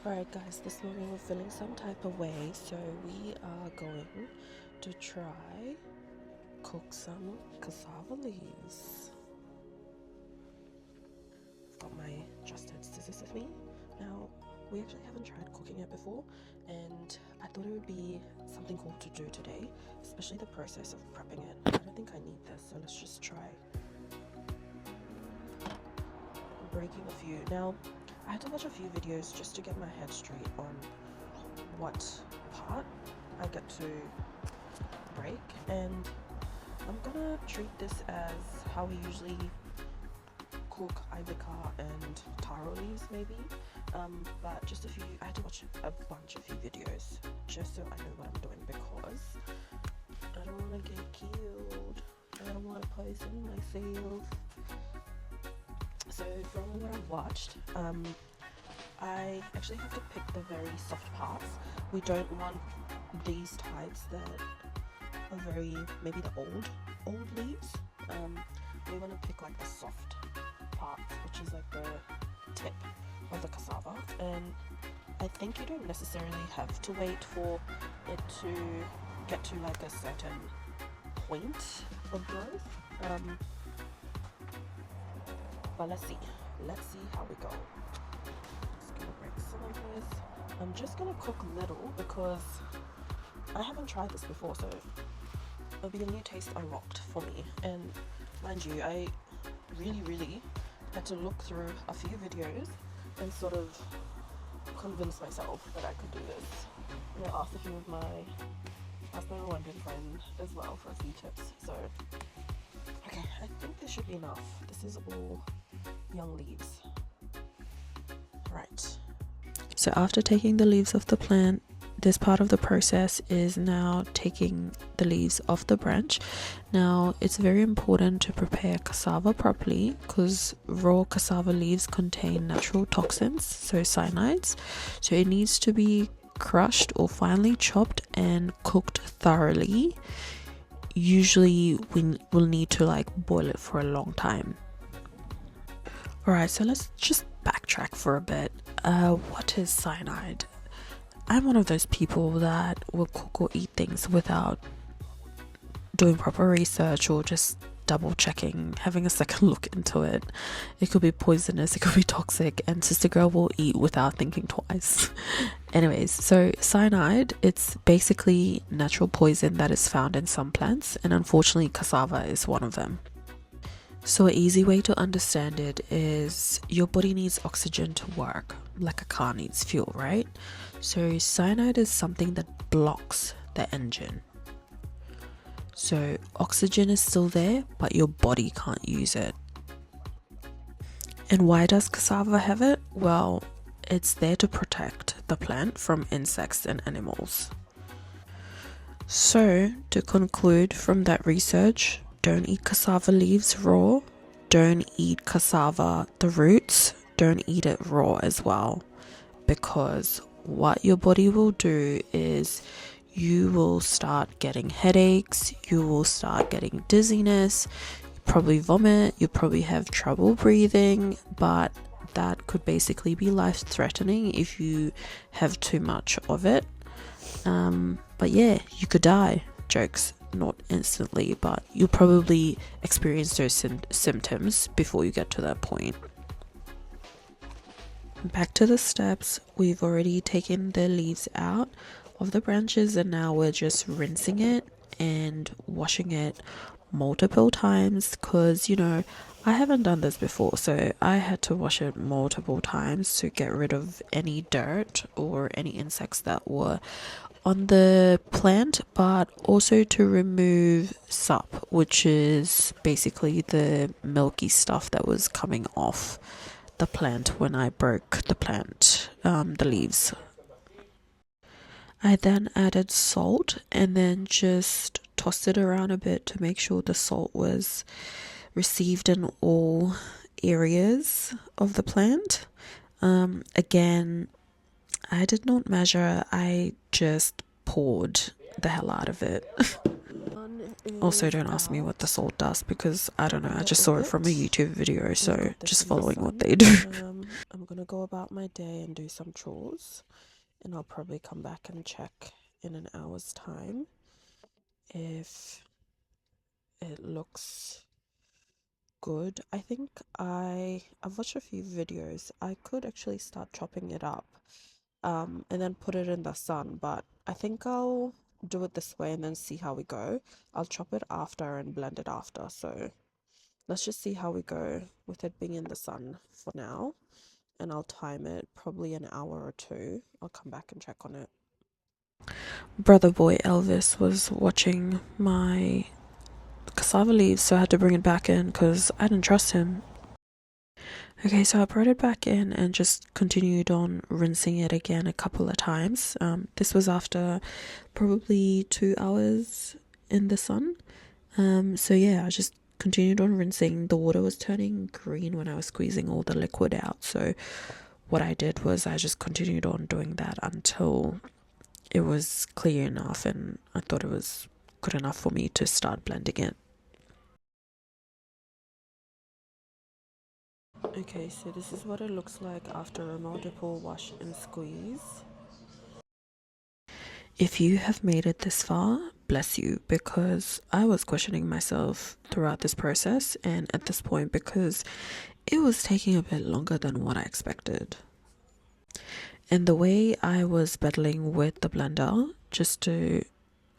Alright guys, this morning we're feeling some type of way, so we are going to try cook some cassava leaves. I've got my trusted scissors with me. Now, we actually haven't tried cooking it before, and I thought it would be something cool to do today, especially the process of prepping it. I don't think I need this, so let's just try breaking a few. Now, I had to watch a few videos just to get my head straight on what part I get to break, and I'm gonna treat this as how we usually cook ibica and taro leaves maybe, but just I had to watch a bunch of videos just so I know what I'm doing, because I don't want to get killed, I don't want to poison myself. So from what I've watched, I actually have to pick the very soft parts. We don't want these types that are very, maybe the old leaves. We want to pick like the soft parts, which is like the tip of the cassava. And I think you don't necessarily have to wait for it to get to like a certain point of growth. But let's see how we go. Just gonna break some of this. I'm just gonna cook little because I haven't tried this before, so it'll be a new taste unlocked for me. And mind you, I really had to look through a few videos and sort of convince myself that I could do this. And I asked my Rwandan friend as well for a few tips. So okay, I think this should be enough. This is all young leaves. Right. So after taking the leaves off the plant, this part of the process is now taking the leaves off the branch. Now, it's very important to prepare cassava properly because raw cassava leaves contain natural toxins, so cyanides. So it needs to be crushed or finely chopped and cooked thoroughly. Usually we'll need to like boil it for a long time. Alright, so let's just backtrack for a bit. What is cyanide? I'm one of those people that will cook or eat things without doing proper research or just double checking, having a second look into it. It could be poisonous, it could be toxic, and sister girl will eat without thinking twice. Anyways, so cyanide, it's basically natural poison that is found in some plants, and unfortunately cassava is one of them. So an easy way to understand it is your body needs oxygen to work, like a car needs fuel, right? So cyanide is something that blocks the engine. So oxygen is still there, but your body can't use it. And why does cassava have it? Well, it's there to protect the plant from insects and animals. So to conclude from that research, don't eat cassava leaves raw, don't eat cassava, the roots, don't eat it raw as well, because what your body will do is you will start getting headaches, you will start getting dizziness, you probably vomit, you probably have trouble breathing, but that could basically be life-threatening if you have too much of it. But yeah, you could die. Jokes, not instantly, but you'll probably experience those symptoms before you get to that point. Back to the steps. We've already taken the leaves out of the branches, and now we're just rinsing it and washing it multiple times, because I haven't done this before, so I had to wash it multiple times to get rid of any dirt or any insects that were on the plant, but also to remove sap, which is basically the milky stuff that was coming off the plant when I broke the plant, the leaves. I then added salt and then just tossed it around a bit to make sure the salt was received in all areas of the plant. Again, I did not measure, I just poured the hell out of it. Also, don't ask me what the salt does because I don't know. I just saw it from a YouTube video, so just following what they do. I'm gonna go about my day and do some chores, and I'll probably come back and check in an hour's time if it looks good. I think I've watched a few videos. I could actually start chopping it up and then put it in the sun, but I think I'll do it this way and then see how we go. I'll chop it after and blend it after, so let's just see how we go with it being in the sun for now, and I'll time it probably an hour or two. I'll come back and check on it. Brother boy Elvis was watching my cassava leaves, so I had to bring it back in because I didn't trust him. Okay, so I brought it back in and just continued on rinsing it again a couple of times. This was after probably 2 hours in the sun. So yeah, I just continued on rinsing. The water was turning green when I was squeezing all the liquid out. So what I did was I just continued on doing that until it was clear enough and I thought it was good enough for me to start blending it. Okay, so this is what it looks like after a multiple wash and squeeze. If you have made it this far, bless you, because I was questioning myself throughout this process and at this point because it was taking a bit longer than what I expected. And the way I was battling with the blender just to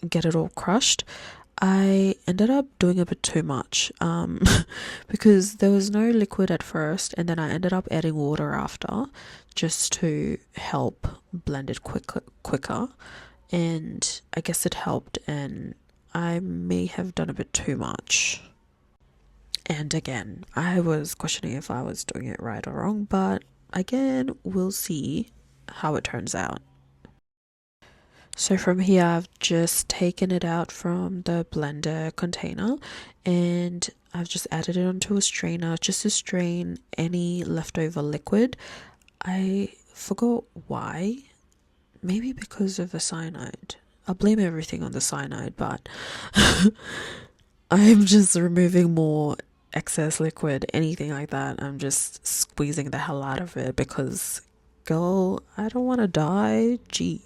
get it all crushed, I ended up doing a bit too much because there was no liquid at first, and then I ended up adding water after just to help blend it quicker. And I guess it helped, and I may have done a bit too much. And again, I was questioning if I was doing it right or wrong, but again, we'll see how it turns out. So from here, I've just taken it out from the blender container and I've just added it onto a strainer just to strain any leftover liquid. I forgot why. Maybe because of the cyanide. I'll blame everything on the cyanide, but I'm just removing more excess liquid, anything like that. I'm just squeezing the hell out of it because, girl, I don't want to die. Gee.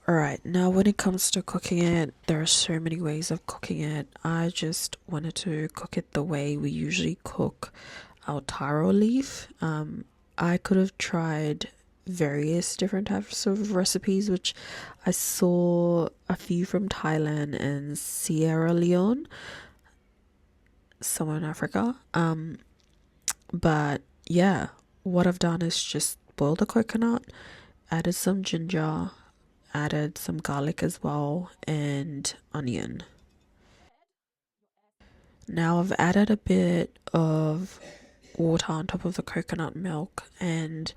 Alright, now when it comes to cooking it, there are so many ways of cooking it. I just wanted to cook it the way we usually cook our taro leaf. I could have tried various different types of recipes, which I saw a few from Thailand and Sierra Leone, somewhere in Africa. But yeah, what I've done is just boiled the coconut, added some ginger, added some garlic as well, and onion. Now I've added a bit of water on top of the coconut milk, and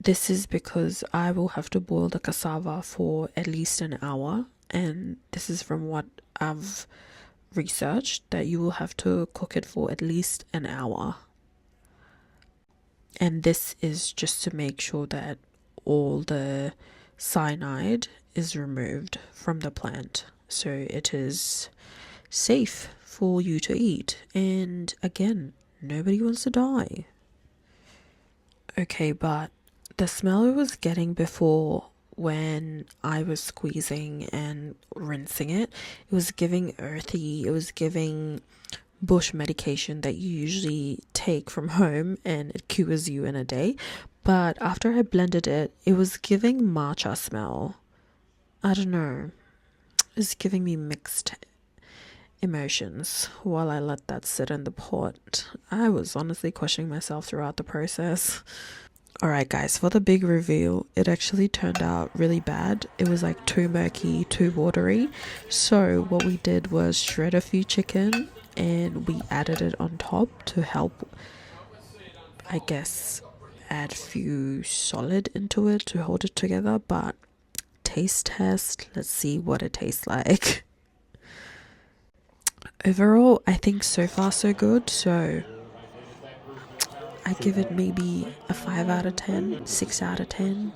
this is because I will have to boil the cassava for at least an hour, and this is from what I've researched, that you will have to cook it for at least an hour. And this is just to make sure that all the cyanide is removed from the plant so it is safe for you to eat. And again, nobody wants to die. Okay, but the smell it was getting before, when I was squeezing and rinsing it, it was giving earthy, it was giving bush medication that you usually take from home and it cures you in a day. But after I blended it, it was giving matcha smell. I don't know. It's giving me mixed emotions while I let that sit in the pot. I was honestly questioning myself throughout the process. Alright guys, for the big reveal, it actually turned out really bad. It was like too murky, too watery. So what we did was shred a few chicken and we added it on top to help, I guess, add few solid into it to hold it together. But taste test, let's see what it tastes like. Overall, I think so far so good, so I give it maybe a 5 out of 10, 6 out of 10.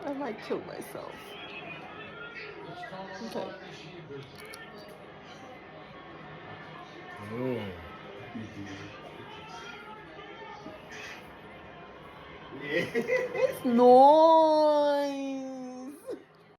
I might kill myself. Okay. It's nice.